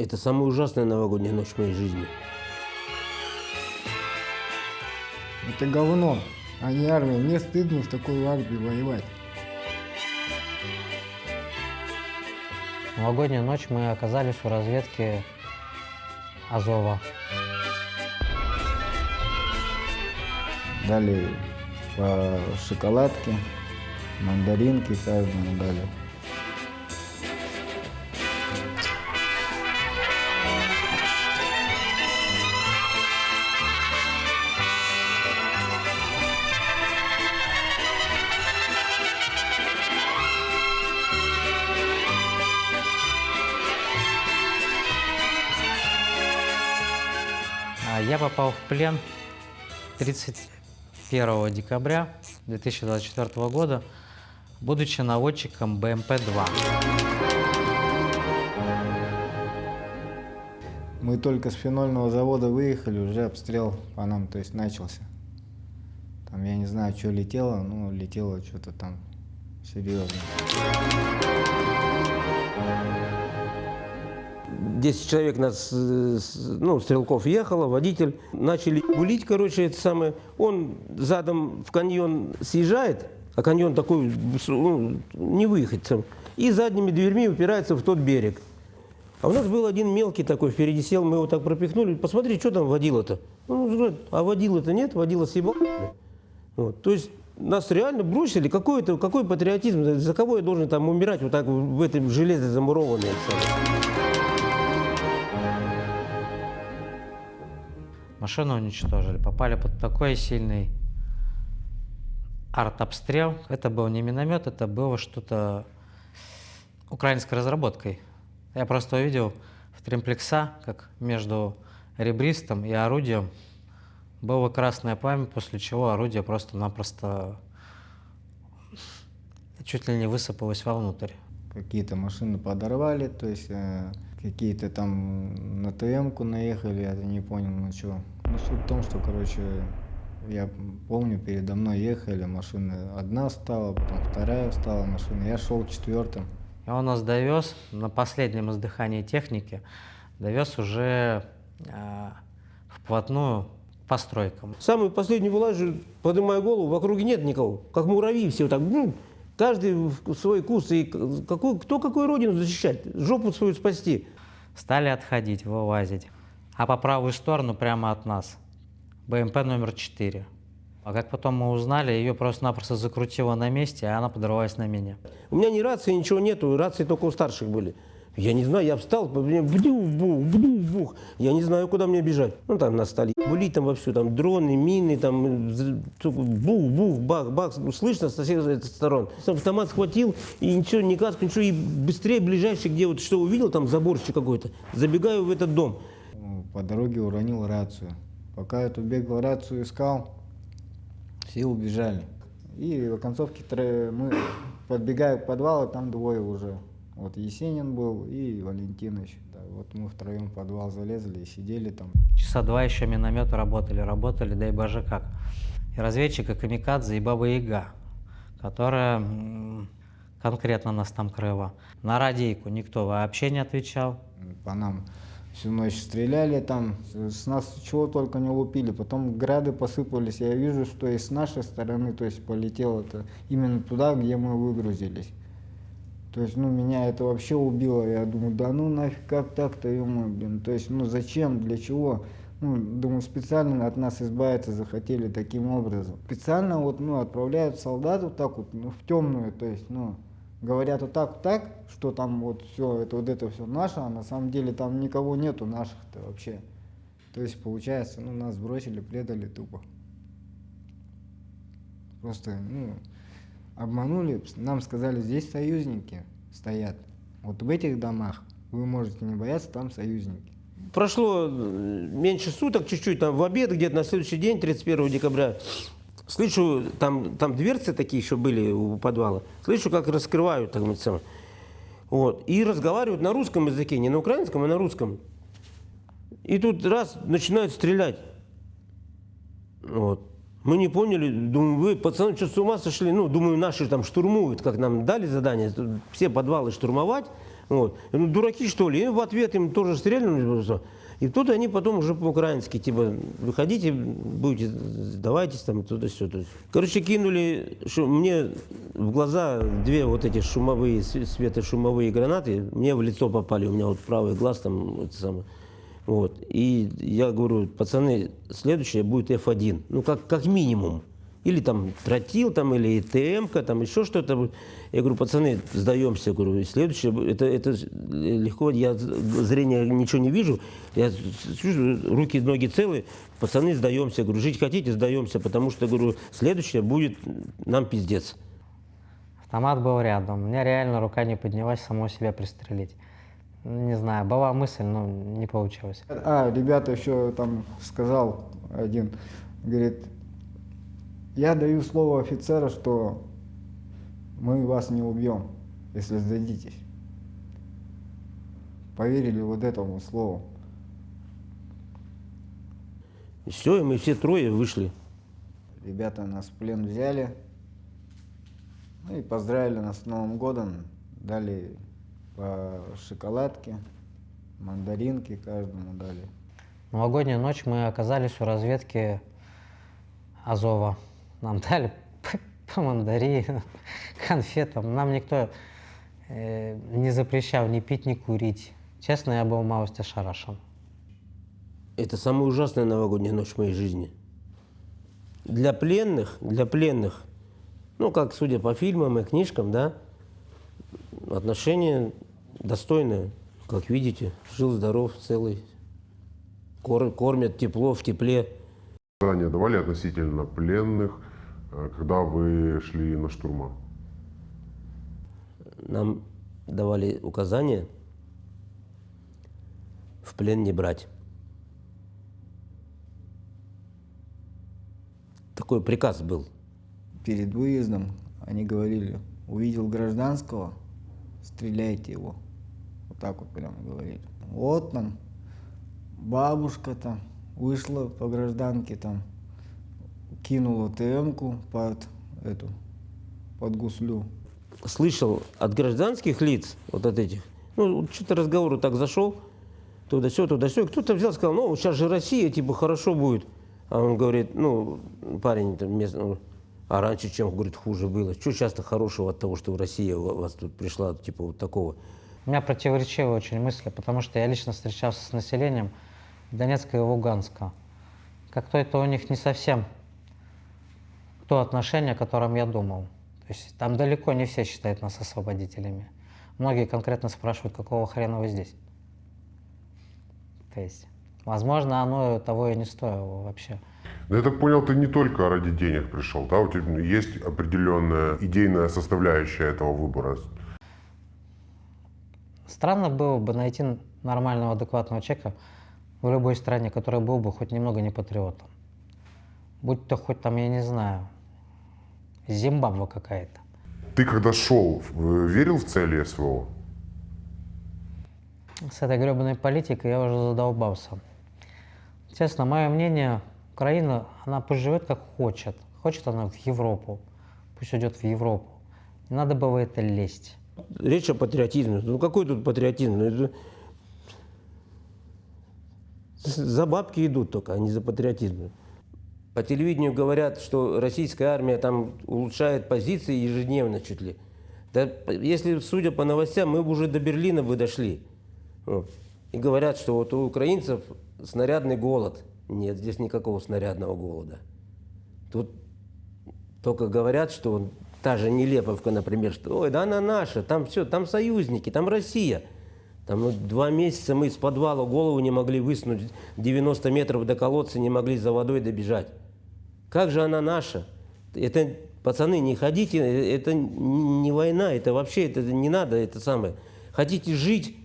Это самая ужасная новогодняя ночь в моей жизни. Это говно, а не армия. Мне стыдно в такой армии воевать. В новогоднюю ночь мы оказались у разведки Азова. Дали по шоколадке, мандаринки каждому дали. Я попал в плен 31 декабря 2024 года, будучи наводчиком БМП-2. Мы только с фенольного завода выехали, уже обстрел по нам, то есть начался. Там я не знаю, что летело, но летело что-то там серьезно. 10 человек нас, ну, стрелков ехало, водитель. Начали гулить, короче, это самое. Он задом в каньон съезжает, а каньон такой, ну, не выехать сам. И задними дверьми упирается в тот берег. А у нас был один мелкий такой, впереди сел, мы его так пропихнули. Посмотри, что там водила-то. Он говорит, а водила-то нет, водила съебал. Вот. То есть нас реально бросили. Какой патриотизм? За кого я должен там умирать вот так в этом железе замурованное? Машину уничтожили, попали под такой сильный артобстрел. Это был не миномет, это было что-то украинской разработкой. Я просто увидел в тримплекса, как между ребристом и орудием было красное пламя, после чего орудие просто-напросто чуть ли не высыпалось вовнутрь. Какие-то машины подорвали, то есть какие-то там на ТМ-ку наехали, я не понял, ну что. Ну, суть в том, что, короче, я помню, передо мной ехали, машина одна встала, потом вторая встала машина, я шел четвертым. И он нас довез на последнем издыхании техники, довез уже вплотную к постройкам. Самый последний вылажу, поднимаю голову, в округе нет никого. Как муравьи все вот так, каждый в свой куст. И кто какую родину защищать, жопу свою спасти. Стали отходить, вылазить. А по правую сторону, прямо от нас, БМП номер 4. А как потом мы узнали, ее просто-напросто закрутило на месте, а она подорвалась на меня. У меня ни рации, ничего нету, рации только у старших были. Я не знаю, я встал, вдух. Я не знаю, куда мне бежать. Ну, там нас стали булить там вовсю, там дроны, мины, там бух, бах, слышно со всех сторон. Автомат схватил, и ничего, ни каску, ничего, и быстрее, ближайший, где вот что увидел, там заборчик какой-то, забегаю в этот дом. По дороге уронил рацию. Пока я тут бегал, рацию искал, все убежали. И в оконцовке мы подбегаем к подвалу, там двое уже. Вот Есенин был и Валентинович. Да, вот мы втроем в подвал залезли и сидели там. Часа два еще минометы работали, дай боже как. И разведчика Камикадзе, и Баба Яга, которая конкретно нас там крыла. На радийку никто вообще не отвечал. По нам всю ночь стреляли там, с нас чего только не лупили. Потом грады посыпались. Я вижу, что и с нашей стороны, то есть полетело это именно туда, где мы выгрузились. То есть, ну, меня это вообще убило. Я думаю, да ну нафиг, как так-то, блин. То есть, ну, зачем, для чего? Ну, думаю, специально от нас избавиться захотели таким образом. Специально вот, ну, отправляют солдат вот так вот, ну, в темную, то есть, ну, говорят вот так, что там вот все, это вот это все наше, а на самом деле там никого нету наших-то вообще. То есть, получается, ну, нас бросили, предали тупо. Просто, ну, обманули, нам сказали, здесь союзники стоят. Вот в этих домах вы можете не бояться, там союзники. Прошло меньше суток, чуть-чуть, там в обед, где-то на следующий день, 31 декабря, слышу, там дверцы такие еще были у подвала, слышу, как раскрывают, так сказать, вот, и разговаривают на русском языке, не на украинском, а на русском. И тут раз, начинают стрелять. Вот. Мы не поняли, думаю, вы, пацаны, что с ума сошли? Ну, думаю, наши там штурмуют, как нам дали задание, все подвалы штурмовать. Вот. Ну, дураки, что ли? И в ответ им тоже стреляли. И тут они потом уже по-украински, типа, выходите, будете, сдавайтесь там, туда-сюда. Короче, кинули мне в глаза две вот эти шумовые, светошумовые гранаты, мне в лицо попали, у меня вот правый глаз там, это самое. Вот. И я говорю, пацаны, следующее будет F1, ну, как минимум. Или там тротил, там, или ТМ-ка, там еще что-то. Я говорю, пацаны, сдаемся. Говорю, следующее, это легко, я зрение ничего не вижу, я чувствую, руки, ноги целые, пацаны, сдаемся. Говорю, жить хотите, сдаемся, потому что, говорю, следующее будет нам пиздец. Автомат был рядом. У меня реально рука не поднялась самого себя пристрелить. Не знаю, была мысль, но не получилось. Ребята еще там сказал один, говорит, я даю слово офицера, что мы вас не убьем, если сдадитесь. Поверили вот этому слову. И все, и мы все трое вышли. Ребята нас в плен взяли, ну и поздравили нас с Новым годом, дали по шоколадке, мандаринки каждому дали. Новогоднюю ночь мы оказались у разведки Азова. Нам дали по мандарине, конфетам. Нам никто не запрещал ни пить, ни курить. Честно, я был малость ошарашен. Это самая ужасная новогодняя ночь в моей жизни. Для пленных, ну, как судя по фильмам и книжкам, да, отношения достойные. Как видите, жил-здоров, целый. Кормят тепло, в тепле. Задания давали относительно пленных, когда вы шли на штурма? Нам давали указания в плен не брать. Такой приказ был. Перед выездом они говорили, увидел гражданского, стреляйте его. Вот так вот прямо говорили. Вот там бабушка там вышла по гражданке, там кинула ТМ-ку под гуслю. Слышал от гражданских лиц, вот от этих, ну, что-то разговору так зашел, туда-сё, кто-то взял, сказал, ну, сейчас же Россия, типа, хорошо будет. А он говорит, ну, парень там местный, а раньше чем, говорит, хуже было. Что часто хорошего от того, что Россия у вас тут пришла, типа, вот такого? У меня противоречивые очень мысли, потому что я лично встречался с населением Донецка и Луганска. Как-то это у них не совсем то отношение, о котором я думал. То есть там далеко не все считают нас освободителями. Многие конкретно спрашивают, какого хрена вы здесь. То есть, возможно, оно того и не стоило вообще. Ну, я так понял, ты не только ради денег пришел, да? У тебя есть определенная идейная составляющая этого выбора. Странно было бы найти нормального, адекватного человека в любой стране, который был бы хоть немного не патриотом. Будь то хоть там, я не знаю, Зимбабве какая-то. Ты когда шел, верил в цели СВО? С этой гребаной политикой я уже задолбался. Честно, мое мнение, Украина, она пусть живет как хочет. Хочет она в Европу, пусть идет в Европу. Не надо было это лезть. Речь о патриотизме. Ну, какой тут патриотизм? Ну, это... За бабки идут только, а не за патриотизм. По телевидению говорят, что российская армия там улучшает позиции ежедневно чуть ли. Да, если, судя по новостям, мы бы уже до Берлина бы дошли. Вот. И говорят, что вот у украинцев снарядный голод. Нет, здесь никакого снарядного голода. Тут только говорят, что та же Нелеповка, например, что ой, да она наша, там все, там союзники, там Россия. Там 2 месяца мы из подвала голову не могли высунуть, 90 метров до колодца не могли за водой добежать. Как же она наша? Это, пацаны, не ходите, это не война, это вообще, это не надо, это самое. Хотите жить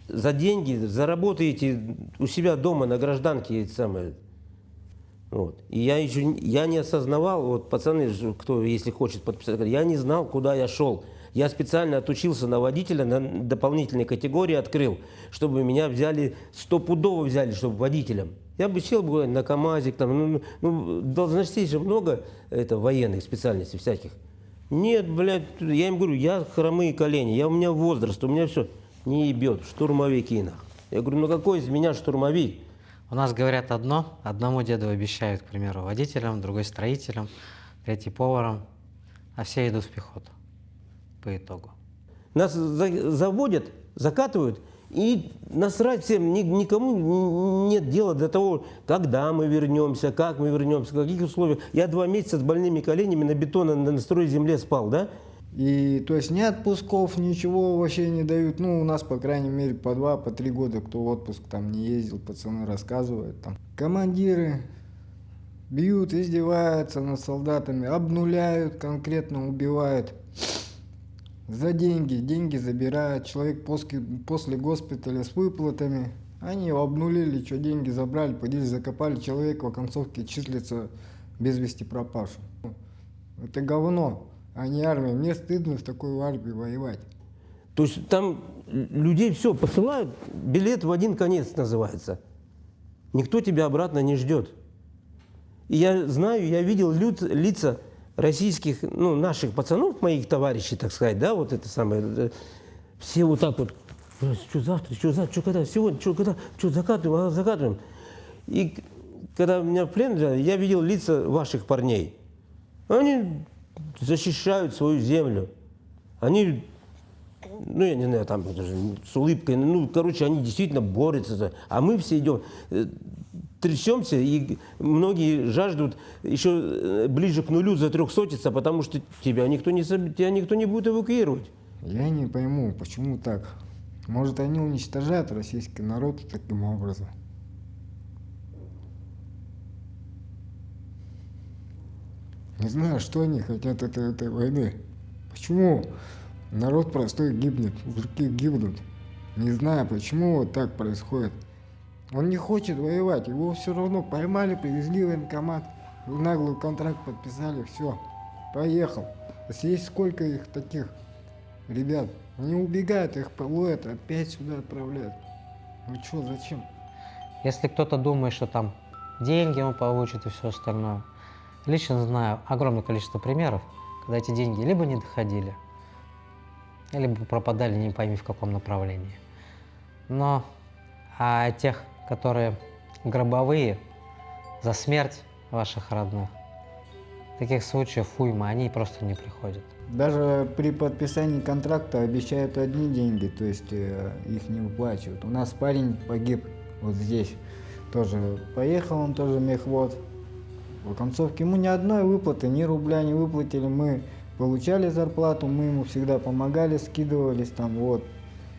за деньги, заработаете у себя дома на гражданке, это самое. Вот. И я не осознавал, вот пацаны, кто, если хочет подписать, я не знал, куда я шел. Я специально отучился на водителя, на дополнительной категории открыл, чтобы меня взяли, стопудово взяли, чтобы водителем. Я бы сел бы на КамАЗик, там, должностей же много, это военных специальностей всяких. Нет, блядь, я им говорю, я хромые колени, у меня возраст, у меня все. Не ебет, штурмовики нах. Я говорю, ну какой из меня штурмовик? У нас говорят одно, одному деду обещают, к примеру, водителям, другой строителям, третий поваром, а все идут в пехоту по итогу. Нас заводят, закатывают, и насрать всем, никому нет дела до того, когда мы вернемся, как мы вернемся, в каких условиях. Я 2 месяца с больными коленями на бетоне на строй земле спал, да? И то есть ни отпусков, ничего вообще не дают. Ну, у нас, по крайней мере, по 2, по 3 года, кто в отпуск там не ездил, пацаны рассказывают. Там командиры бьют, издеваются над солдатами, обнуляют, конкретно убивают. За деньги забирают. Человек после госпиталя с выплатами. Они его обнулили, что деньги забрали, пойдили, закопали. Человек в оконцовке числится без вести пропавшим. Это говно, а не армия. Мне стыдно в такой армии воевать. То есть там людей все посылают, билет в один конец называется. Никто тебя обратно не ждет. И я знаю, я видел лица российских, ну, наших пацанов, моих товарищей, так сказать, да, вот это самое, все вот так вот, что завтра, что когда, сегодня, что когда, что закатываем. И когда меня в плен взяли, я видел лица ваших парней. Они защищают свою землю. Они, ну, я не знаю, там даже с улыбкой, ну, короче, они действительно борются. А мы все идем, трясемся, и многие жаждут еще ближе к нулю затрехсотиться, потому что тебя никто не будет эвакуировать. Я не пойму, почему так. Может, они уничтожают российский народ таким образом. Не знаю, что они хотят от этой войны. Почему народ простой гибнет, мужики гибнут. Не знаю, почему вот так происходит. Он не хочет воевать, его все равно поймали, привезли в военкомат, наглый контракт подписали, все, поехал. Есть сколько их таких ребят, они убегают, их ловят, опять сюда отправляют. Ну что, зачем? Если кто-то думает, что там деньги он получит и все остальное, лично знаю огромное количество примеров, когда эти деньги либо не доходили, либо пропадали не пойми в каком направлении. Но тех, которые гробовые за смерть ваших родных, таких случаев уйма, они просто не приходят. Даже при подписании контракта обещают одни деньги, то есть их не выплачивают. У нас парень погиб вот здесь, тоже поехал, он тоже мехвод. В оконцовке ему ни одной выплаты, ни рубля не выплатили. Мы получали зарплату, мы ему всегда помогали, скидывались там, вот,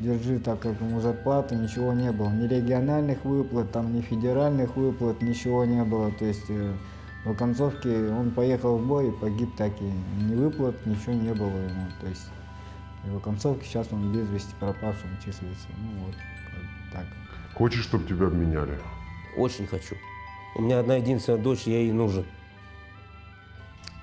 держи, так как ему зарплаты, ничего не было. Ни региональных выплат, там, ни федеральных выплат, ничего не было. То есть в оконцовке он поехал в бой и погиб, так и ни выплат, ничего не было ему. То есть и в оконцовке сейчас он без вести пропавшим числится. Ну вот, так. Хочешь, чтобы тебя обменяли? Очень хочу. У меня одна единственная дочь, я ей нужен.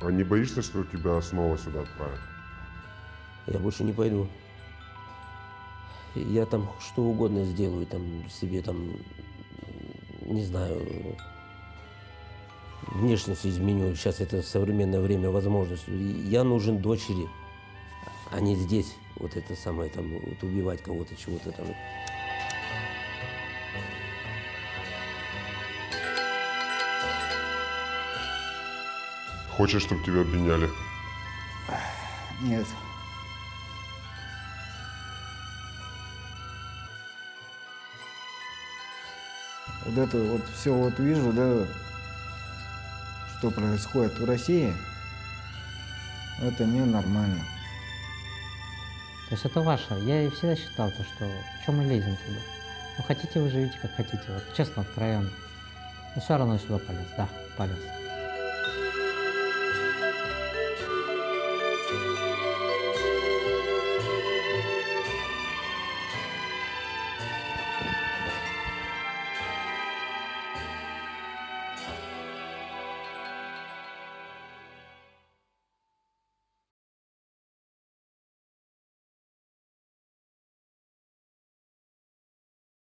А не боишься, что тебя снова сюда отправят? Я больше не пойду. Я там что угодно сделаю, там себе там, не знаю, внешность изменю. Сейчас это в современное время возможность. Я нужен дочери, а не здесь. Вот это самое, там, вот убивать кого-то, чего-то там. Хочешь, чтобы тебя обменяли? Нет. Вот это вот все вот вижу, да, что происходит в России, это ненормально. То есть это ваше. Я и всегда считал, то, что в чем мы лезем туда. Ну хотите вы живите как хотите, вот честно, откровенно. Но все равно я сюда полез, да, полез.